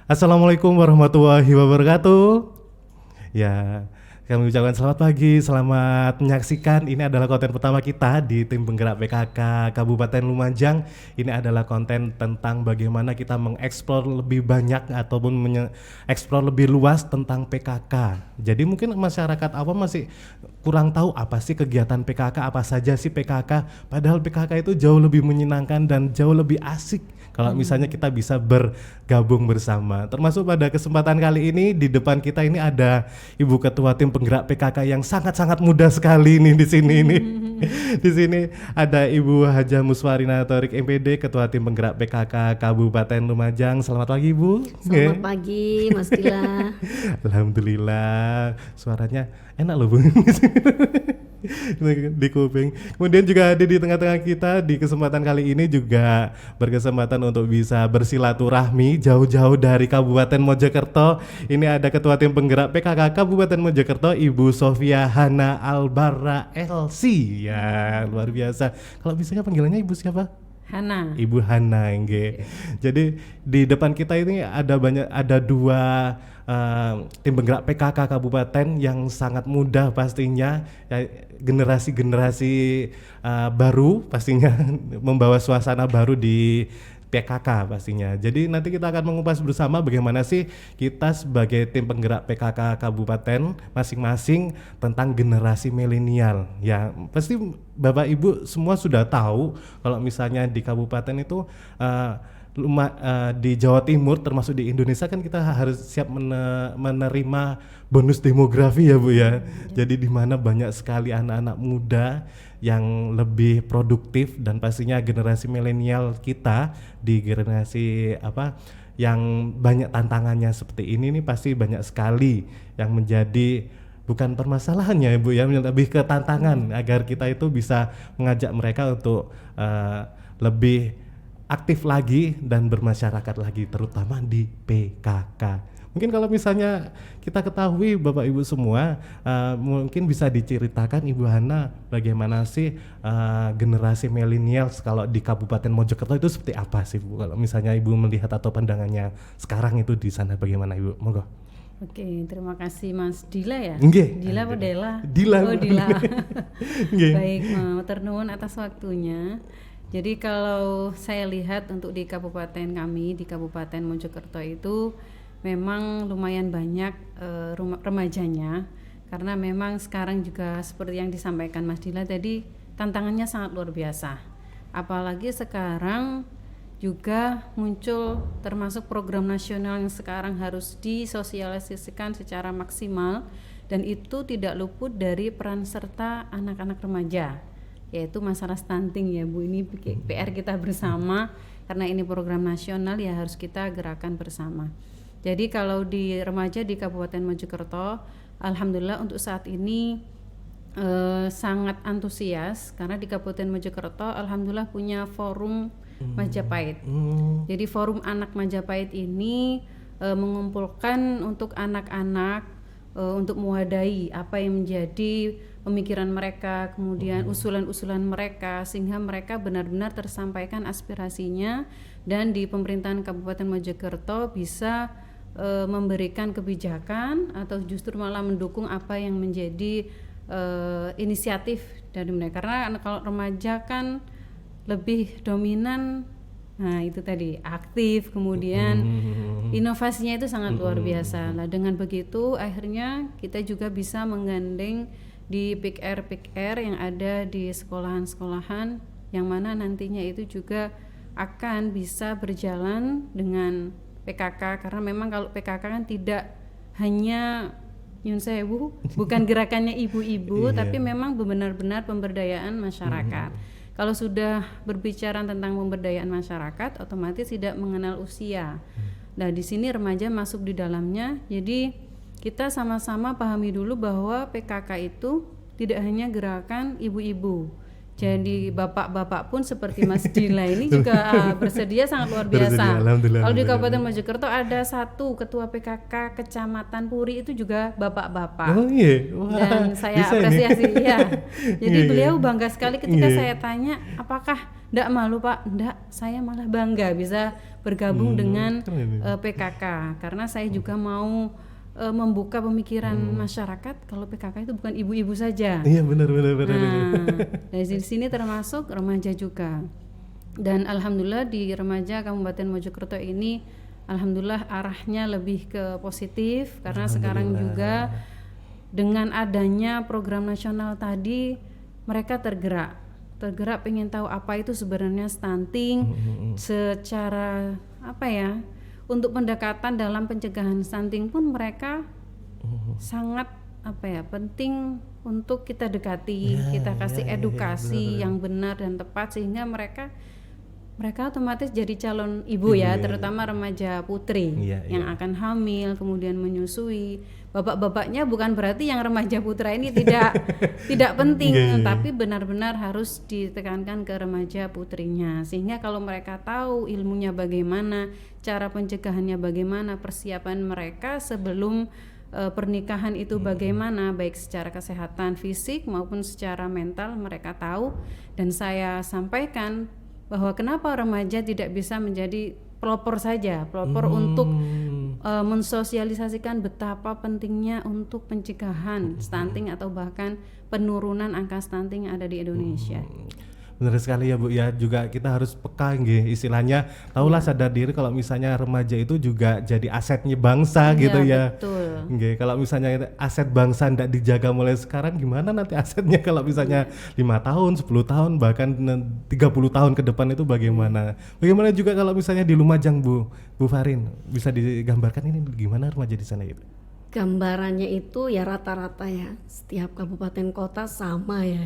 Assalamualaikum warahmatullahi wabarakatuh. Ya, kami ucapkan selamat pagi, selamat menyaksikan. Ini adalah konten pertama kita di tim penggerak PKK Kabupaten Lumajang. Ini adalah konten tentang bagaimana kita mengeksplor lebih banyak ataupun mengeksplor lebih luas tentang PKK. Jadi mungkin masyarakat awam masih kurang tahu apa sih kegiatan PKK, apa saja sih PKK. Padahal PKK itu jauh lebih menyenangkan dan jauh lebih asik kalau misalnya kita bisa bergabung bersama. Termasuk pada kesempatan kali ini di depan kita ini ada Ibu Ketua Tim Penggerak PKK yang sangat-sangat muda sekali nih di sini ini. Di sini ada Ibu Haja Muswarina Torik MPD, Ketua Tim Penggerak PKK Kabupaten Lumajang. Selamat pagi, Ibu. Selamat pagi, Mas Dila. Alhamdulillah, suaranya enak loh, Bu. Di kuping. Kemudian juga ada di tengah-tengah kita di kesempatan kali ini juga berkesempatan untuk bisa bersilaturahmi jauh-jauh dari Kabupaten Mojokerto. Ini ada Ketua Tim Penggerak PKK Kabupaten Mojokerto, Ibu Sofia Hana Albara LC. Ya, luar biasa. Kalau biasanya panggilannya Ibu siapa? Hana. Ibu Hana, nggih. Jadi di depan kita ini ada dua tim penggerak PKK kabupaten yang sangat muda pastinya, ya, generasi-generasi baru pastinya membawa suasana baru di PKK pastinya. Jadi nanti kita akan mengupas bersama bagaimana sih kita sebagai tim penggerak PKK kabupaten masing-masing tentang generasi milenial. Ya, pasti Bapak Ibu semua sudah tahu kalau misalnya di kabupaten itu di Jawa Timur termasuk di Indonesia kan kita harus siap menerima bonus demografi ya Bu ya. Jadi di mana banyak sekali anak-anak muda yang lebih produktif dan pastinya generasi milenial kita di generasi yang banyak tantangannya seperti ini nih pasti banyak sekali yang menjadi bukan permasalahannya Bu ya, lebih ke tantangan agar kita itu bisa mengajak mereka untuk lebih aktif lagi dan bermasyarakat lagi terutama di PKK. Mungkin kalau misalnya kita ketahui Bapak Ibu semua, mungkin bisa diceritakan Ibu Hana bagaimana sih generasi milenial kalau di Kabupaten Mojokerto itu seperti apa sih Bu? Kalau misalnya Ibu melihat atau pandangannya sekarang itu di sana bagaimana Ibu? Monggo. Oke, terima kasih Mas Dila ya. Nggih. Dila apa Dela? Dila. Oh Dila. Nggih. Baik, matur nuwun atas waktunya. Jadi kalau saya lihat untuk di kabupaten kami, di Kabupaten Mojokerto itu memang lumayan banyak remajanya, karena memang sekarang juga seperti yang disampaikan Mas Dila tadi, tantangannya sangat luar biasa. Apalagi sekarang juga muncul termasuk program nasional yang sekarang harus disosialisasikan secara maksimal, dan itu tidak luput dari peran serta anak-anak remaja, yaitu masalah stunting ya Bu. Ini PR kita bersama, karena ini program nasional ya harus kita gerakan bersama. Jadi kalau di remaja di Kabupaten Mojokerto, alhamdulillah untuk saat ini sangat antusias, karena di Kabupaten Mojokerto alhamdulillah punya forum Majapahit. Jadi forum anak Majapahit ini mengumpulkan untuk anak-anak untuk mewadahi apa yang menjadi pemikiran mereka, kemudian usulan-usulan mereka, sehingga mereka benar-benar tersampaikan aspirasinya, dan di pemerintahan Kabupaten Mojokerto bisa memberikan kebijakan atau justru malah mendukung apa yang menjadi inisiatif dari mereka. Karena kalau remaja kan lebih dominan, nah itu tadi aktif, kemudian inovasinya itu sangat luar biasa. Nah dengan begitu akhirnya kita juga bisa menggandeng di PIKR yang ada di sekolahan-sekolahan, yang mana nantinya itu juga akan bisa berjalan dengan PKK, karena memang kalau PKK kan tidak hanya nyun sewu, bukan gerakannya ibu-ibu, tapi memang benar-benar pemberdayaan masyarakat. Kalau sudah berbicara tentang pemberdayaan masyarakat, otomatis tidak mengenal usia. Nah, di sini remaja masuk di dalamnya. Jadi kita sama-sama pahami dulu bahwa PKK itu tidak hanya gerakan ibu-ibu. Jadi bapak-bapak pun seperti Mas Dila ini juga bersedia sangat luar biasa. Kalau di Kabupaten Mojokerto ada satu ketua PKK Kecamatan Puri itu juga bapak-bapak. Oh iya. Wah, dan saya apresiasi ya. Jadi beliau bangga sekali ketika saya tanya apakah Ndak malu Pak, ndak, saya malah bangga bisa bergabung dengan PKK karena saya juga mau membuka pemikiran masyarakat kalau PKK itu bukan ibu-ibu saja. Iya benar. Nah, dari sini termasuk remaja juga. Dan alhamdulillah di remaja Kabupaten Mojokerto ini alhamdulillah arahnya lebih ke positif karena sekarang juga dengan adanya program nasional tadi mereka tergerak pengen tahu apa itu sebenarnya stunting secara apa ya, untuk pendekatan dalam pencegahan stunting pun mereka sangat apa ya, penting untuk kita dekati, kita kasih edukasi yang benar dan tepat sehingga mereka otomatis jadi calon ibu ya, terutama remaja putri yang akan hamil kemudian menyusui. Bapak-bapaknya bukan berarti yang remaja putra ini tidak penting, tapi benar-benar harus ditekankan ke remaja putrinya sehingga kalau mereka tahu ilmunya bagaimana, cara pencegahannya bagaimana, persiapan mereka sebelum pernikahan itu bagaimana, baik secara kesehatan fisik maupun secara mental mereka tahu. Dan saya sampaikan bahwa kenapa remaja tidak bisa menjadi pelopor saja, untuk mensosialisasikan betapa pentingnya untuk pencegahan stunting atau bahkan penurunan angka stunting yang ada di Indonesia. Benar sekali ya Bu ya, juga kita harus peka nggih, istilahnya tahulah sadar diri kalau misalnya remaja itu juga jadi asetnya bangsa gitu ya. Betul. Nggih, kalau misalnya aset bangsa tidak dijaga mulai sekarang gimana nanti asetnya kalau misalnya 5 tahun, 10 tahun bahkan 30 tahun ke depan itu bagaimana? Bagaimana juga kalau misalnya di Lumajang Bu Farin, bisa digambarkan ini gimana remaja di sana itu? Gambarannya itu ya rata-rata ya setiap kabupaten kota sama ya,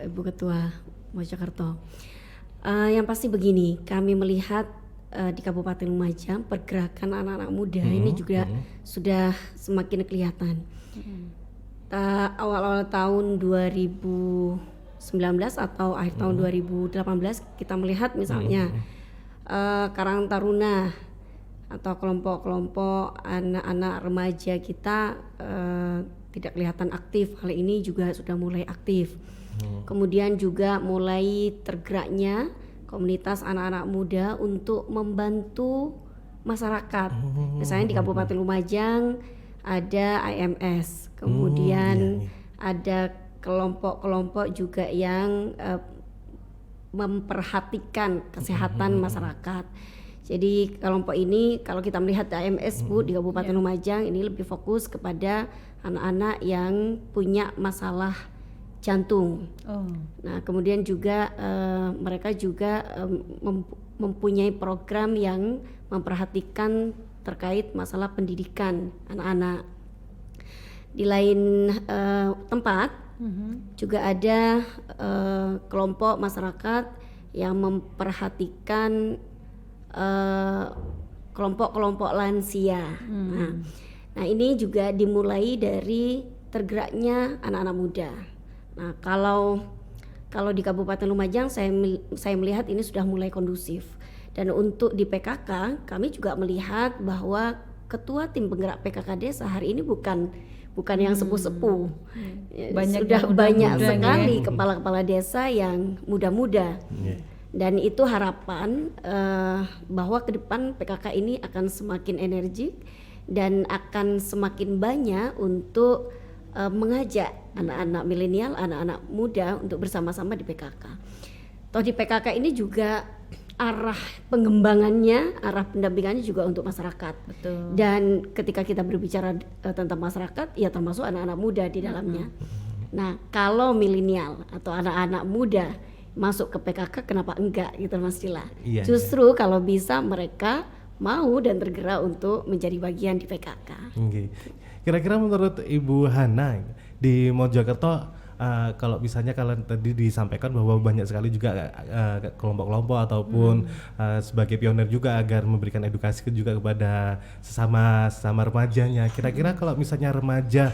Ibu Ketua Mojokerto. Yang pasti begini, kami melihat di Kabupaten Lumajang pergerakan anak-anak muda ini juga sudah semakin kelihatan. Awal-awal tahun 2019 atau akhir tahun 2018 kita melihat misalnya Karang Taruna atau kelompok-kelompok anak-anak remaja kita tidak kelihatan aktif. Hal ini juga sudah mulai aktif. Kemudian juga mulai tergeraknya komunitas anak-anak muda untuk membantu masyarakat. Misalnya di Kabupaten Lumajang ada IMS, kemudian ada kelompok-kelompok juga yang memperhatikan kesehatan masyarakat. Jadi kelompok ini kalau kita melihat AMS Bu di Kabupaten Lumajang ini lebih fokus kepada anak-anak yang punya masalah jantung. Nah kemudian juga mereka juga mempunyai program yang memperhatikan terkait masalah pendidikan anak-anak. Di lain tempat juga ada kelompok masyarakat yang memperhatikan kelompok-kelompok lansia. Nah ini juga dimulai dari tergeraknya anak-anak muda. Nah kalau di Kabupaten Lumajang saya melihat ini sudah mulai kondusif. Dan untuk di PKK kami juga melihat bahwa ketua tim penggerak PKK desa hari ini bukan yang sepuh-sepuh. Sudah banyak sekali kepala-kepala desa yang muda-muda. Dan itu harapan bahwa ke depan PKK ini akan semakin energik dan akan semakin banyak untuk mengajak anak-anak milenial, anak-anak muda untuk bersama-sama di PKK. Toh di PKK ini juga arah pengembangannya, arah pendampingannya juga untuk masyarakat. Betul. Dan ketika kita berbicara tentang masyarakat, ya termasuk anak-anak muda di dalamnya. Nah, kalau milenial atau anak-anak muda masuk ke PKK kenapa enggak gitu Mas Dila. Justru kalau bisa mereka mau dan tergerak untuk menjadi bagian di PKK. Kira-kira menurut Ibu Hana di Mojokerto kalau misalnya kalian tadi disampaikan bahwa banyak sekali juga kelompok-kelompok ataupun sebagai pionir juga agar memberikan edukasi juga kepada sesama remajanya. Kira-kira kalau misalnya remaja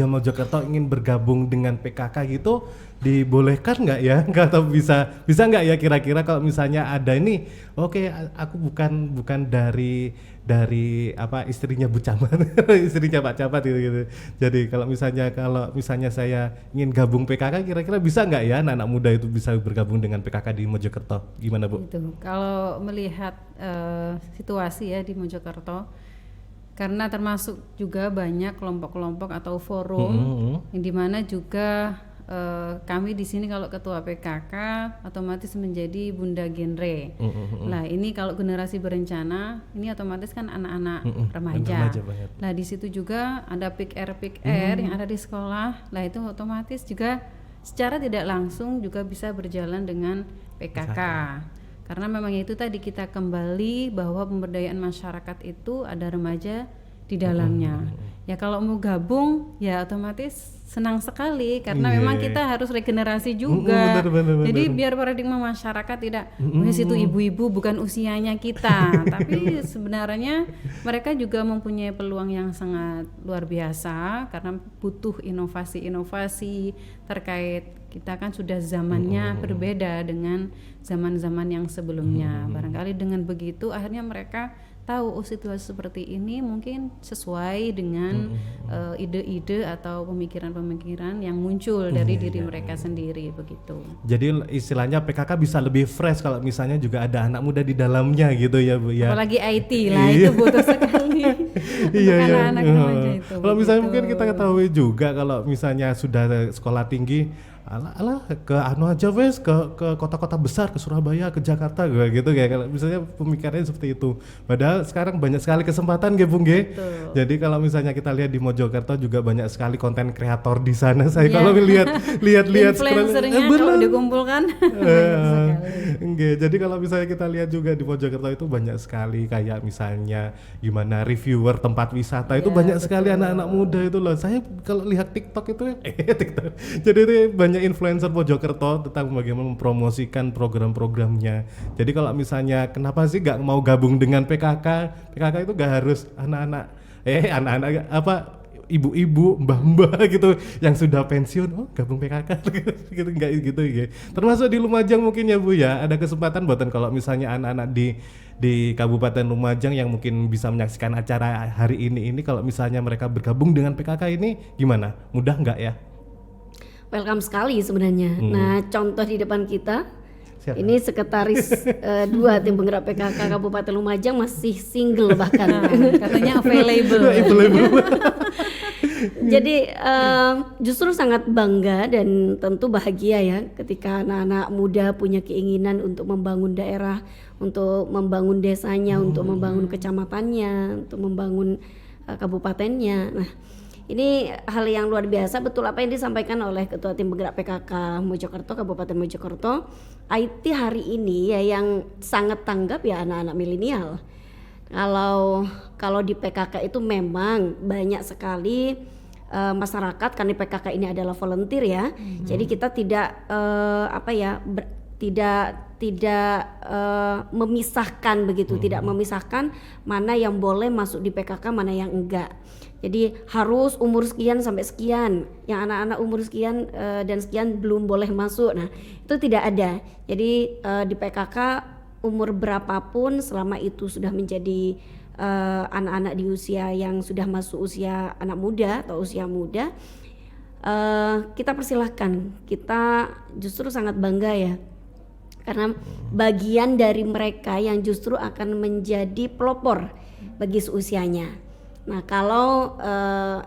Mojokerto ingin bergabung dengan PKK gitu, dibolehkan nggak ya? Atau bisa nggak ya kira-kira kalau misalnya ada ini, oke, aku bukan dari dari apa istrinya Bu Camat, istrinya Pak Camat gitu. Jadi kalau misalnya saya ingin gabung PKK, kira-kira bisa nggak ya anak-anak muda itu bisa bergabung dengan PKK di Mojokerto? Gimana Bu? Gitu. Kalau melihat situasi ya di Mojokerto, karena termasuk juga banyak kelompok-kelompok atau forum yang dimana juga kami di sini kalau ketua PKK otomatis menjadi bunda genre. Nah ini kalau generasi berencana ini otomatis kan anak-anak remaja. Nah di situ juga ada PIK-R yang ada di sekolah. Nah itu otomatis juga secara tidak langsung juga bisa berjalan dengan PKK. Karena memang itu tadi kita kembali bahwa pemberdayaan masyarakat itu ada remaja di dalamnya. Ya kalau mau gabung ya otomatis senang sekali karena memang kita harus regenerasi juga. Jadi biar paradigma masyarakat tidak itu ibu-ibu bukan usianya kita, tapi sebenarnya mereka juga mempunyai peluang yang sangat luar biasa karena butuh inovasi-inovasi terkait kita kan sudah zamannya berbeda dengan zaman-zaman yang sebelumnya. Barangkali dengan begitu akhirnya mereka tahu situasi seperti ini mungkin sesuai dengan ide-ide atau pemikiran-pemikiran yang muncul dari diri mereka sendiri begitu. Jadi istilahnya PKK bisa lebih fresh kalau misalnya juga ada anak muda di dalamnya gitu ya Bu ya. Apalagi IT lah itu butuh sekali untuk anak-anak remaja itu. Kalau misalnya mungkin kita ketahui juga kalau misalnya sudah sekolah tinggi alah ke anu aja wes ke kota-kota besar, ke Surabaya, ke Jakarta gitu kayak kalau misalnya pemikirannya seperti itu. Padahal sekarang banyak sekali kesempatan nggih Bung nggih. Jadi kalau misalnya kita lihat di Mojokerto juga banyak sekali konten kreator di sana. Saya kalau lihat influencernya kalau dikumpulkan Jadi kalau misalnya kita lihat juga di Mojokerto itu banyak sekali kayak misalnya gimana reviewer tempat wisata itu banyak sekali anak-anak muda itu loh. Saya kalau lihat TikTok itu TikTok. Jadi itu banyak influencer Mojokerto tentang bagaimana mempromosikan program-programnya. Jadi kalau misalnya kenapa sih gak mau gabung dengan PKK? PKK itu gak harus anak-anak apa ibu-ibu, mbah-mbah gitu yang sudah pensiun, gabung PKK gitu enggak gitu ya. Termasuk di Lumajang mungkin ya Bu ya, ada kesempatan buatan kalau misalnya anak-anak di Kabupaten Lumajang yang mungkin bisa menyaksikan acara hari ini kalau misalnya mereka bergabung dengan PKK ini gimana? Mudah enggak ya? Welcome sekali sebenarnya. Nah, contoh di depan kita, siapa? Ini sekretaris 2 tim penggerak PKK Kabupaten Lumajang masih single bahkan. Katanya available. Jadi justru sangat bangga dan tentu bahagia ya ketika anak-anak muda punya keinginan untuk membangun daerah, untuk membangun desanya, untuk membangun kecamatannya, untuk membangun kabupatennya. Nah, ini hal yang luar biasa, betul apa yang disampaikan oleh Ketua Tim Penggerak PKK Mojokerto, Kabupaten Mojokerto. IT hari ini ya yang sangat tanggap ya anak-anak milenial. Kalau di PKK itu memang banyak sekali masyarakat, karena PKK ini adalah volunteer ya. Jadi kita tidak tidak memisahkan begitu, tidak memisahkan mana yang boleh masuk di PKK, mana yang enggak. Jadi harus umur sekian sampai sekian, yang anak-anak umur sekian dan sekian belum boleh masuk. Nah itu tidak ada. Jadi di PKK umur berapapun selama itu sudah menjadi anak-anak di usia yang sudah masuk usia anak muda atau usia muda, kita persilahkan. Kita justru sangat bangga ya, karena bagian dari mereka yang justru akan menjadi pelopor bagi seusianya. Nah kalau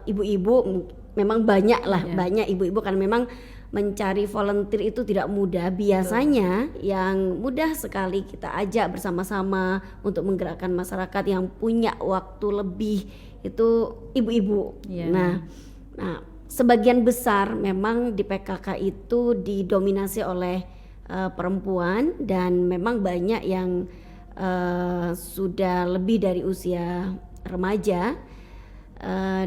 ibu-ibu memang banyak ibu-ibu kan memang mencari volunteer itu tidak mudah. Biasanya yang mudah sekali kita ajak bersama-sama untuk menggerakkan masyarakat yang punya waktu lebih itu ibu-ibu. Nah sebagian besar memang di PKK itu didominasi oleh perempuan dan memang banyak yang sudah lebih dari usia remaja,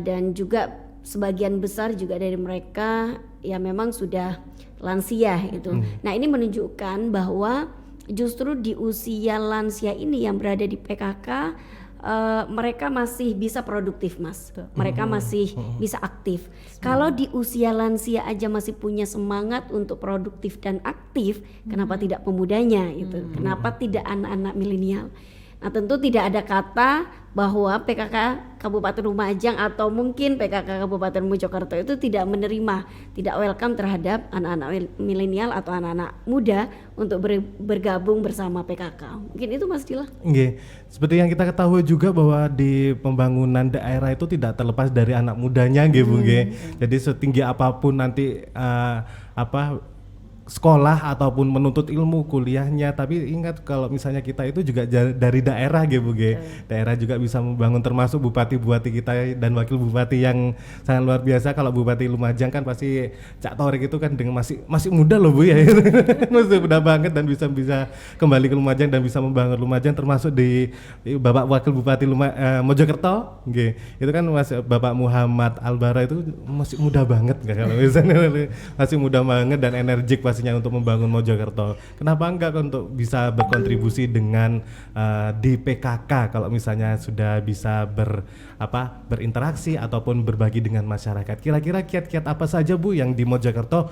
dan juga sebagian besar juga dari mereka ya memang sudah lansia itu. Nah ini menunjukkan bahwa justru di usia lansia ini yang berada di PKK mereka masih bisa produktif Mas, mereka masih bisa aktif. Kalau di usia lansia aja masih punya semangat untuk produktif dan aktif, kenapa tidak pemudanya itu? Kenapa tidak anak-anak milenial? Nah, tentu tidak ada kata bahwa PKK Kabupaten Lumajang atau mungkin PKK Kabupaten Mojokerto itu tidak menerima, tidak welcome terhadap anak-anak milenial atau anak-anak muda untuk bergabung bersama PKK. Mungkin itu Mas Dila. Nggih. Seperti yang kita ketahui juga bahwa di pembangunan daerah itu tidak terlepas dari anak mudanya nggih Bu nggih. Jadi setinggi apapun nanti sekolah ataupun menuntut ilmu kuliahnya, tapi ingat kalau misalnya kita itu juga dari daerah gitu Bu Ge. Daerah juga bisa membangun, termasuk bupati-bupati kita dan wakil bupati yang sangat luar biasa. Kalau Bupati Lumajang kan pasti Cak Torik itu kan dengan masih muda loh Bu ya. Masih muda banget dan bisa kembali ke Lumajang dan bisa membangun Lumajang, termasuk di Bapak Wakil Bupati Mojokerto nggih. Itu kan Bapak Muhammad Albara itu masih muda banget kalau misalnya masih muda banget dan energik pastinya untuk membangun Mojokerto. Kenapa enggak untuk bisa berkontribusi dengan di PKK kalau misalnya sudah bisa berinteraksi ataupun berbagi dengan masyarakat. Kira-kira kiat-kiat apa saja Bu yang di Mojokerto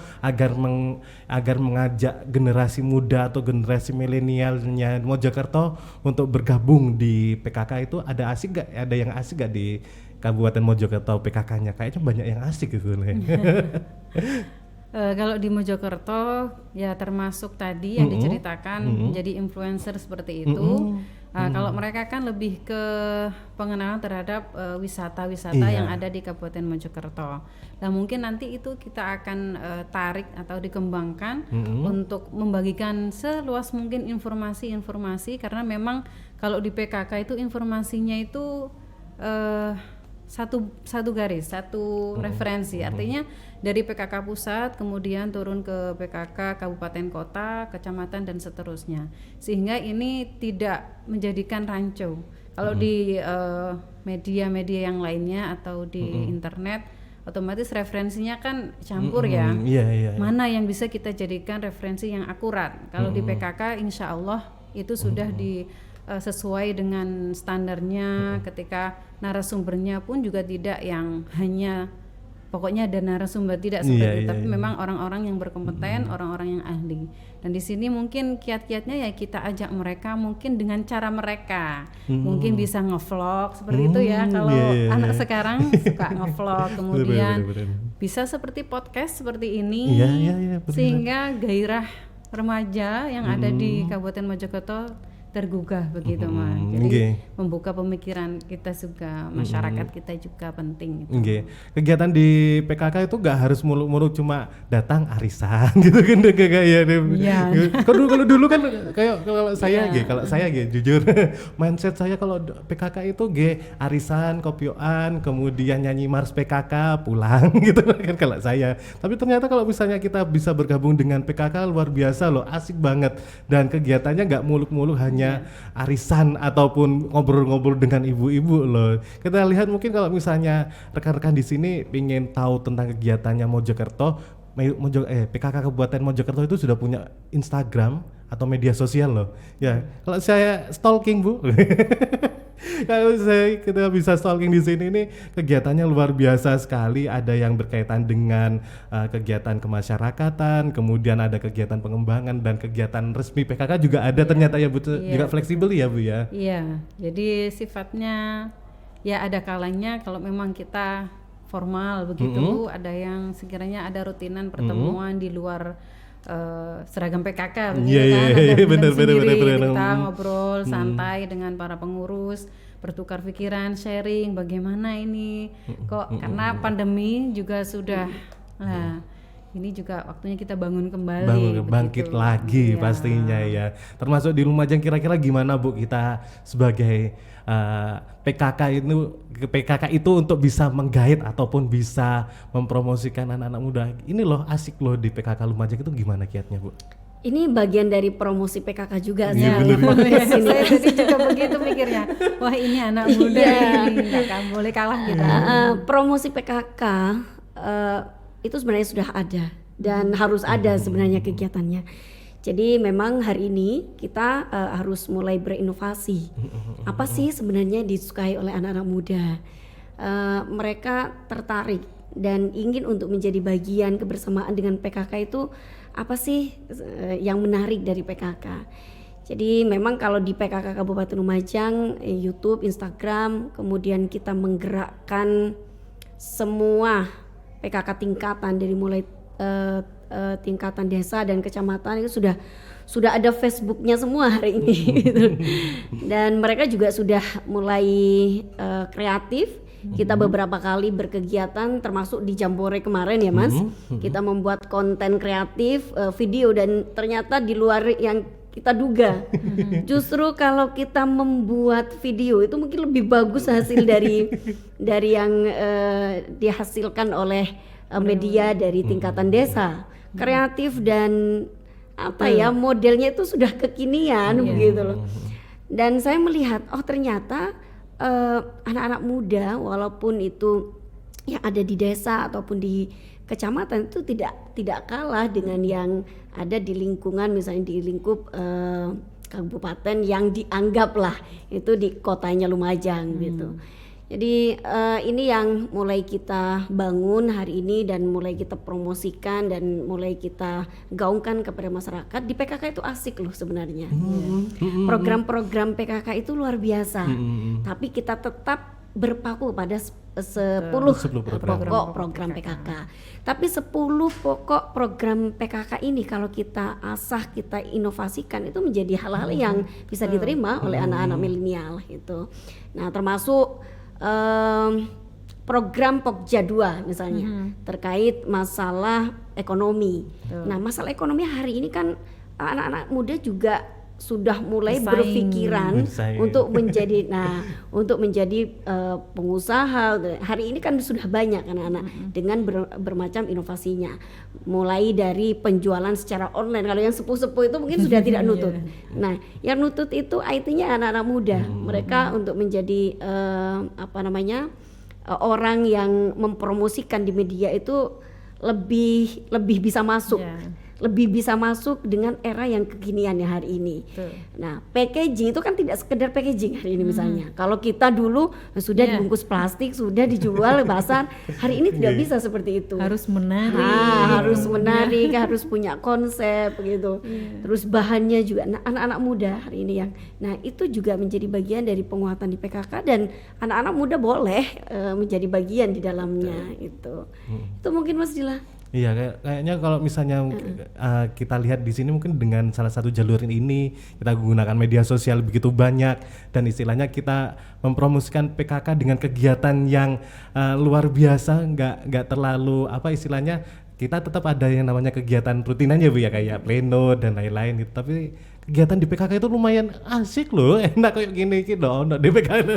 agar mengajak generasi muda atau generasi milenialnya Mojokerto untuk bergabung di PKK itu ada yang asik gak di Kabupaten Mojokerto PKK-nya? Kayaknya banyak yang asik gitu. Kalau di Mojokerto ya termasuk tadi yang diceritakan menjadi influencer seperti itu. Kalau mereka kan lebih ke pengenalan terhadap wisata-wisata yang ada di Kabupaten Mojokerto. Nah mungkin nanti itu kita akan tarik atau dikembangkan untuk membagikan seluas mungkin informasi-informasi, karena memang kalau di PKK itu informasinya itu satu garis, satu referensi. Artinya dari PKK pusat kemudian turun ke PKK kabupaten kota, kecamatan dan seterusnya. Sehingga ini tidak menjadikan rancu. Kalau di media-media yang lainnya atau di internet otomatis referensinya kan campur ya. Mana yang bisa kita jadikan referensi yang akurat. Kalau di PKK insya Allah itu sudah sesuai dengan standarnya, ketika narasumbernya pun juga tidak yang hanya pokoknya ada narasumber, tidak seperti itu, tapi memang orang-orang yang berkompeten, orang-orang yang ahli. Dan di sini mungkin kiat-kiatnya ya kita ajak mereka mungkin dengan cara mereka, mungkin bisa ngevlog seperti itu ya. Kalau anak sekarang suka ngevlog, kemudian bisa seperti podcast seperti ini, sehingga gairah remaja yang ada di Kabupaten Mojokerto tergugah begitu Mas. Jadi membuka pemikiran kita juga, masyarakat kita juga penting gitu. Kegiatan di PKK itu gak harus muluk-muluk cuma datang arisan gitu kan kayak kalau dulu kan kayak kalau saya jujur mindset saya kalau PKK itu arisan, kopioan, kemudian nyanyi mars PKK pulang gitu kan kalau saya. Tapi ternyata kalau misalnya kita bisa bergabung dengan PKK luar biasa loh, asik banget, dan kegiatannya gak muluk-muluk hanya arisan ataupun ngobrol-ngobrol dengan ibu-ibu loh. Kita lihat mungkin kalau misalnya rekan-rekan di sini ingin tahu tentang kegiatannya Mojokerto, PKK Kabupaten Mojokerto itu sudah punya Instagram atau media sosial loh. Ya, kalau saya stalking Bu. Kalau kita bisa stalking di sini nih, kegiatannya luar biasa sekali. Ada yang berkaitan dengan kegiatan kemasyarakatan, kemudian ada kegiatan pengembangan dan kegiatan resmi PKK juga ada ternyata ya Bu, juga fleksibel ya Bu ya. Iya, jadi sifatnya ya ada kalanya kalau memang kita formal begitu, ada yang sekiranya ada rutinan pertemuan di luar seragam PKK begitu bener. Kita ngobrol santai dengan para pengurus, bertukar pikiran, sharing bagaimana ini karena pandemi juga sudah ini juga waktunya kita bangun kembali, bangkit lagi pastinya ya. Termasuk di Lumajang, kira-kira gimana Bu kita sebagai PKK itu untuk bisa menggait ataupun bisa mempromosikan anak-anak muda. Ini loh asik loh di PKK Lumajang, itu gimana kiatnya Bu? Ini bagian dari promosi PKK juga sih. Saya jadi juga begitu mikirnya. Wah ini anak muda ini nggak boleh kalah gitu. Promosi PKK itu sebenarnya sudah ada dan harus ada sebenarnya kegiatannya. Jadi memang hari ini kita harus mulai berinovasi. Apa sih sebenarnya disukai oleh anak-anak muda? Mereka tertarik dan ingin untuk menjadi bagian kebersamaan dengan PKK itu apa sih yang menarik dari PKK? Jadi memang kalau di PKK Kabupaten Lumajang, YouTube, Instagram, kemudian kita menggerakkan semua PKK tingkatan dari mulai tingkatan desa dan kecamatan itu sudah ada Facebooknya semua hari ini gitu. Dan mereka juga sudah mulai kreatif. Kita beberapa kali berkegiatan termasuk di Jambore kemarin ya Mas. Kita membuat konten kreatif video dan ternyata di luar yang kita duga. Justru kalau kita membuat video itu mungkin lebih bagus hasil dari yang dihasilkan oleh media dari tingkatan desa. Kreatif dan apa ya, modelnya itu sudah kekinian begitu loh. Dan saya melihat ternyata anak-anak muda walaupun itu yang ada di desa ataupun di kecamatan itu tidak kalah dengan yang ada di lingkungan, misalnya di lingkup kabupaten yang dianggap lah itu di kotanya Lumajang gitu. Jadi ini yang mulai kita bangun hari ini dan mulai kita promosikan dan mulai kita gaungkan kepada masyarakat. Di PKK itu asik loh sebenarnya. Program-program PKK itu luar biasa. Tapi kita tetap berpaku pada 10 pokok program PKK. Tapi 10 pokok program PKK ini kalau kita asah, kita inovasikan itu menjadi hal-hal yang bisa diterima oleh anak-anak milenial gitu. Nah, termasuk program Pokja 2 misalnya terkait masalah ekonomi. Nah, masalah ekonomi hari ini kan anak-anak muda juga sudah mulai berpikiran untuk menjadi pengusaha. Hari ini kan sudah banyak anak-anak dengan bermacam inovasinya. Mulai dari penjualan secara online. Kalau yang sepuh-sepuh itu mungkin sudah tidak nutut. Nah, yang nutut itu IT-nya anak-anak muda. Mereka untuk menjadi orang yang mempromosikan di media itu lebih bisa masuk. Lebih bisa masuk dengan era yang kekinian ya hari ini. Nah, packaging itu kan tidak sekedar packaging hari ini misalnya. Kalau kita dulu sudah dibungkus plastik, sudah dijual pasar, hari ini tidak bisa seperti itu. Harus menarik. Harus menarik, harus punya konsep gitu. Terus bahannya juga anak-anak muda hari ini yang. Nah, itu juga menjadi bagian dari penguatan di PKK dan anak-anak muda boleh menjadi bagian di dalamnya itu. Itu mungkin Mas Dila. Iya, kayaknya kalau misalnya kita lihat di sini mungkin dengan salah satu jalur ini kita gunakan media sosial begitu banyak dan istilahnya kita mempromosikan PKK dengan kegiatan yang luar biasa, nggak terlalu istilahnya kita tetap ada yang namanya kegiatan rutinan ya Bu ya, kayak pleno dan lain-lain gitu, tapi kegiatan di PKK itu lumayan asik loh, enak kayak gini gitu di PKK.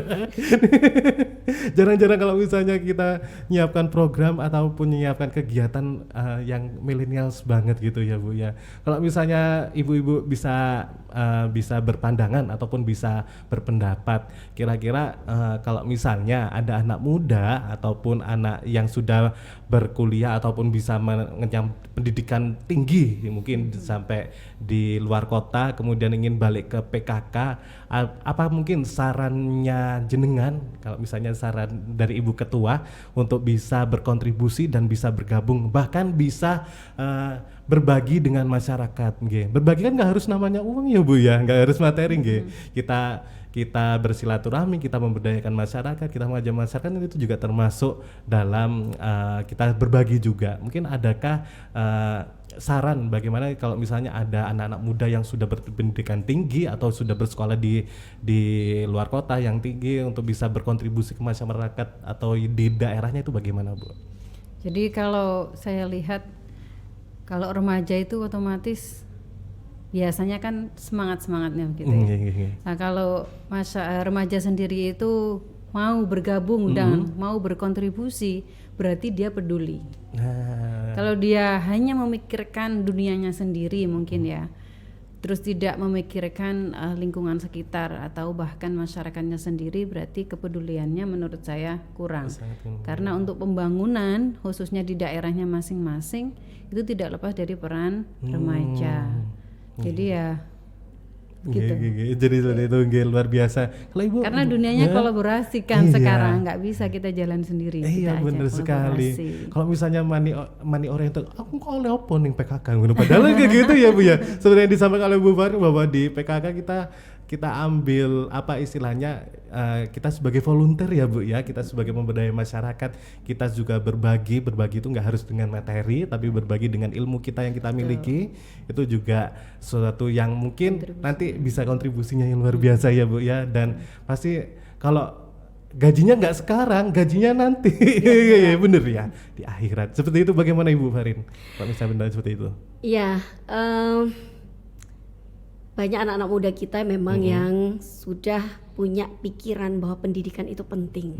Jarang-jarang kalau misalnya kita nyiapkan program ataupun nyiapkan kegiatan yang millennials banget gitu ya Bu ya. Kalau misalnya ibu-ibu bisa berpandangan ataupun bisa berpendapat, kira-kira kalau misalnya ada anak muda ataupun anak yang sudah berkuliah ataupun bisa mengenyam pendidikan tinggi mungkin sampai di luar kota kemudian ingin balik ke PKK, apa mungkin sarannya jenengan kalau misalnya saran dari Ibu Ketua untuk bisa berkontribusi dan bisa bergabung bahkan bisa berbagi dengan masyarakat nggih. Berbagi kan nggak harus namanya uang ya Bu ya, nggak harus materi nggih. Kita bersilaturahmi, kita memberdayakan masyarakat, kita mengajak masyarakat itu juga termasuk dalam kita berbagi juga. Mungkin adakah saran bagaimana kalau misalnya ada anak-anak muda yang sudah berpendidikan tinggi atau sudah bersekolah di luar kota yang tinggi untuk bisa berkontribusi ke masyarakat atau di daerahnya itu bagaimana Bu? Jadi kalau saya lihat kalau remaja itu otomatis biasanya kan semangat-semangatnya gitu ya. Nah, kalau remaja sendiri itu mau bergabung dan mau berkontribusi, berarti dia peduli. Kalau dia hanya memikirkan dunianya sendiri mungkin ya, terus tidak memikirkan lingkungan sekitar atau bahkan masyarakatnya sendiri, berarti kepeduliannya menurut saya kurang. Karena untuk pembangunan khususnya di daerahnya masing-masing itu tidak lepas dari peran remaja. Jadi ya gitu. Jadi seperti itu luar biasa. Kalau Ibu Karena dunianya kolaborasi kan Iya. sekarang, nggak bisa kita jalan sendiri. Iya kita bener ajak sekali. kolaborasi. Kalau misalnya money oriented, aku kok oleh apa nih PKK? Padahal kayak gitu ya Bu ya. Sebenarnya yang disampaikan oleh Bu Fari bahwa di PKK kita ambil apa istilahnya, kita sebagai volunteer ya Bu ya, kita sebagai pemberdaya masyarakat, kita juga berbagi itu nggak harus dengan materi, tapi berbagi dengan ilmu kita yang kita miliki. Itu juga sesuatu yang mungkin nanti bisa kontribusinya yang luar biasa ya Bu ya, dan pasti kalau gajinya nggak sekarang, gajinya nanti. Iya bener ya, di akhirat. Seperti itu. Bagaimana Ibu Farin kalau misalnya benar seperti itu? Iya, banyak anak-anak muda kita memang yang sudah punya pikiran bahwa pendidikan itu penting.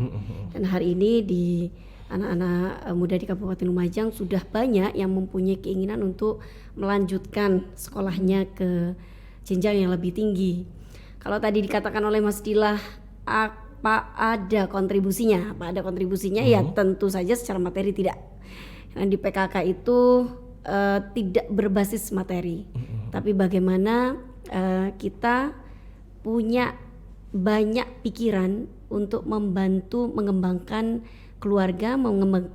Dan hari ini di anak-anak muda di Kabupaten Lumajang sudah banyak yang mempunyai keinginan untuk melanjutkan sekolahnya ke jenjang yang lebih tinggi. Kalau tadi dikatakan oleh Mas Dilah, apa ada kontribusinya? Apa ada kontribusinya? Ya tentu saja secara materi tidak. Karena di PKK itu tidak berbasis materi, tapi bagaimana kita punya banyak pikiran untuk membantu mengembangkan keluarga,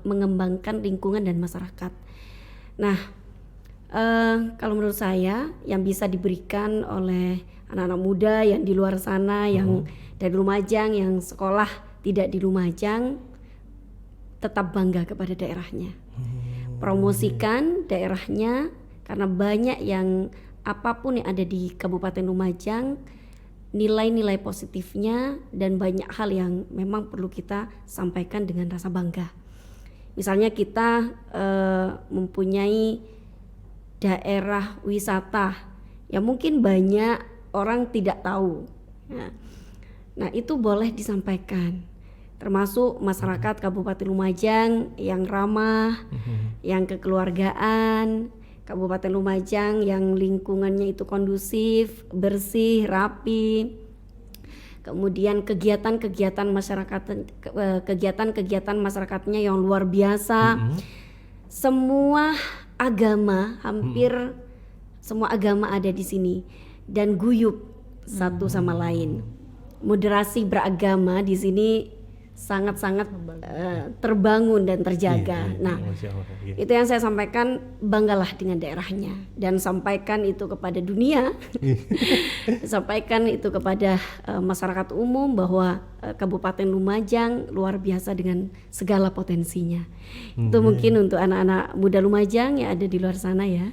mengembangkan lingkungan dan masyarakat. Nah, kalau menurut saya yang bisa diberikan oleh anak-anak muda yang di luar sana, yang dari Lumajang, yang sekolah tidak di Lumajang, tetap bangga kepada daerahnya. Promosikan daerahnya, karena banyak yang apapun yang ada di Kabupaten Lumajang, nilai-nilai positifnya dan banyak hal yang memang perlu kita sampaikan dengan rasa bangga. Misalnya kita mempunyai daerah wisata yang mungkin banyak orang tidak tahu. Nah itu boleh disampaikan, termasuk masyarakat Kabupaten Lumajang yang ramah, yang kekeluargaan. Kabupaten Lumajang yang lingkungannya itu kondusif, bersih, rapi. Kemudian kegiatan-kegiatan masyarakatnya yang luar biasa. Semua agama, hampir semua agama ada di sini dan guyup satu sama lain. Moderasi beragama di sini sangat-sangat terbangun dan terjaga. Nah, itu yang saya sampaikan, banggalah dengan daerahnya dan sampaikan itu kepada dunia, sampaikan itu kepada masyarakat umum bahwa Kabupaten Lumajang luar biasa dengan segala potensinya. Itu mungkin untuk anak-anak muda Lumajang yang ada di luar sana ya.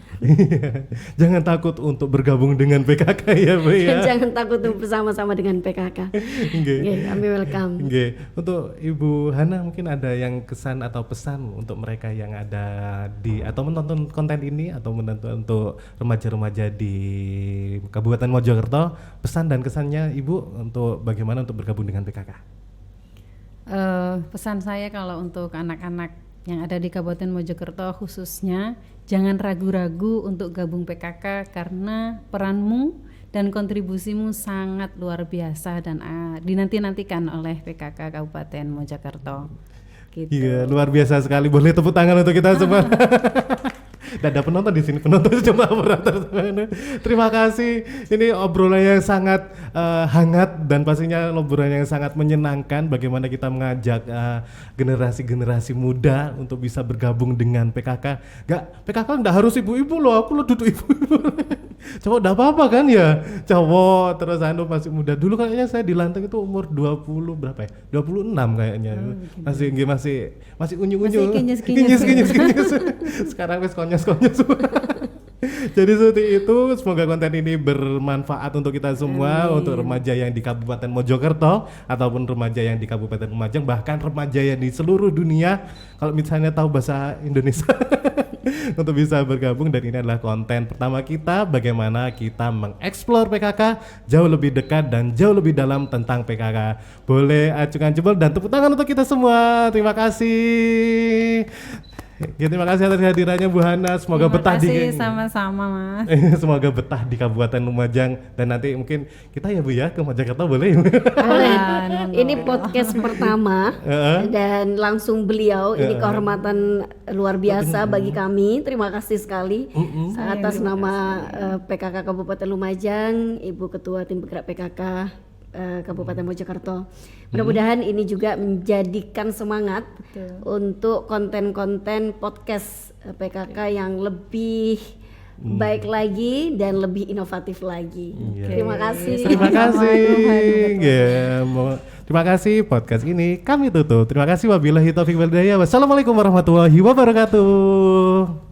Jangan takut untuk bergabung dengan PKK ya Bu ya. Jangan takut untuk bersama-sama dengan PKK. Kami welcome. Untuk Ibu Hana mungkin ada yang kesan atau pesan untuk mereka yang ada di atau menonton konten ini atau menonton untuk remaja-remaja di Kabupaten Mojokerto, pesan dan kesannya Ibu untuk bagaimana untuk bergabung dengan PKK? Pesan saya kalau untuk anak-anak yang ada di Kabupaten Mojokerto khususnya, jangan ragu-ragu untuk gabung PKK karena peranmu dan kontribusimu sangat luar biasa dan dinanti-nantikan oleh PKK Kabupaten Mojokerto. Gitu. Iya, luar biasa sekali. Boleh tepuk tangan untuk kita semua. Dan ada penonton di sini, penonton cuma operator. Terima kasih. Ini obrolan yang sangat hangat dan pastinya obrolan yang sangat menyenangkan. Bagaimana kita mengajak generasi-generasi muda untuk bisa bergabung dengan PKK. PKK nggak harus ibu-ibu loh. Aku lo duduk ibu-ibu. Cowok nggak apa-apa kan ya. Cowok terus masih muda. Dulu kayaknya saya di Lanteng itu umur 20 berapa ya? 26 kayaknya. Masih unyu-unyu. Masih Kinyis. Sekarang wis konyos semua. Jadi seperti itu, semoga konten ini bermanfaat untuk kita semua. Amin. Untuk remaja yang di Kabupaten Mojokerto ataupun remaja yang di Kabupaten Lumajang, bahkan remaja yang di seluruh dunia kalau misalnya tahu bahasa Indonesia untuk bisa bergabung. Dan ini adalah konten pertama kita, bagaimana kita mengeksplor PKK jauh lebih dekat dan jauh lebih dalam tentang PKK. Boleh acungkan jempol dan tepuk tangan untuk kita semua. Terima kasih. Ya, terima kasih atas kehadirannya Bu Hana. Semoga Terima betah kasih, di sama-sama Mas. semoga betah di Kabupaten Lumajang, dan nanti mungkin kita ya Bu ya ke Mojokerto boleh. Boleh. Nunggu. Ini podcast pertama dan langsung beliau ini kehormatan luar biasa bagi kami. Terima kasih sekali atas nama PKK Kabupaten Lumajang, Ibu Ketua Tim Bergerak PKK Kabupaten Mojokerto. Mudah-mudahan ini juga menjadikan semangat untuk konten-konten podcast PKK yang lebih baik lagi dan lebih inovatif lagi. Terima kasih. Terima kasih. Terima kasih, podcast ini kami tutup. Terima kasih, wabillahi taufiq wal hidayah. Wassalamualaikum warahmatullahi wabarakatuh.